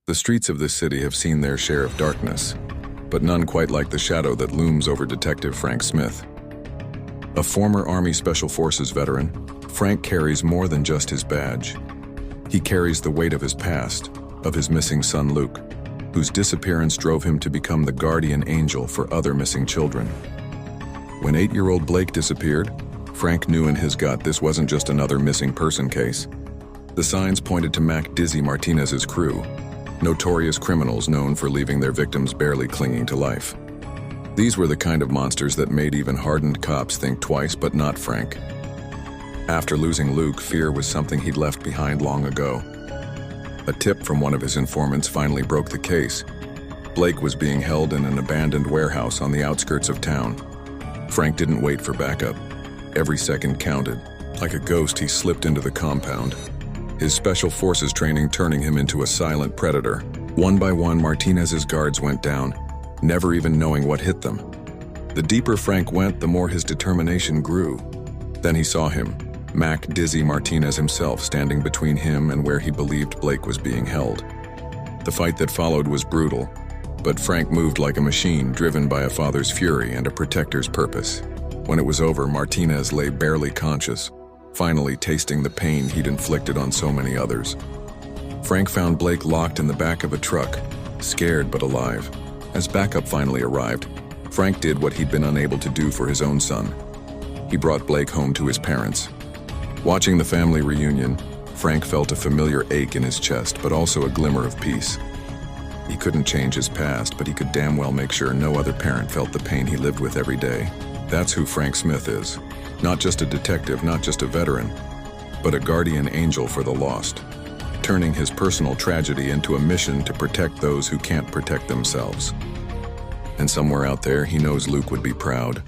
The streets of this city have seen their share of darkness, but none quite like the shadow that looms over Detective Frank Smith. A former Army Special Forces veteran, Frank carries more than just his badge. He carries the weight of his past, of his missing son Luke, whose disappearance drove him to become the guardian angel for other missing children. When 8-year-old Blake disappeared, Frank knew in his gut this wasn't just another missing person case. The signs pointed to Mac Dizzy Martinez's crew, notorious criminals known for leaving their victims barely clinging to life. These were the kind of monsters that made even hardened cops think twice, but not Frank. After losing Luke, fear was something he'd left behind long ago. A tip from one of his informants finally broke the case. Blake was being held in an abandoned warehouse on the outskirts of town. Frank didn't wait for backup. Every second counted. Like a ghost, he slipped into the compound, his special forces training turning him into a silent predator. One by one, Martinez's guards went down, never even knowing what hit them. The deeper Frank went, the more his determination grew. Then he saw him, Mac Dizzy Martinez himself, standing between him and where he believed Blake was being held. The fight that followed was brutal, but Frank moved like a machine, driven by a father's fury and a protector's purpose. When it was over, Martinez lay barely conscious, finally tasting the pain he'd inflicted on so many others. Frank found Blake locked in the back of a truck, scared but alive. As backup finally arrived, Frank did what he'd been unable to do for his own son. He brought Blake home to his parents. Watching the family reunion, Frank felt a familiar ache in his chest, but also a glimmer of peace. He couldn't change his past, but he could damn well make sure no other parent felt the pain he lived with every day. That's who Frank Smith is. Not just a detective, not just a veteran, but a guardian angel for the lost, turning his personal tragedy into a mission to protect those who can't protect themselves. And somewhere out there, he knows Luke would be proud.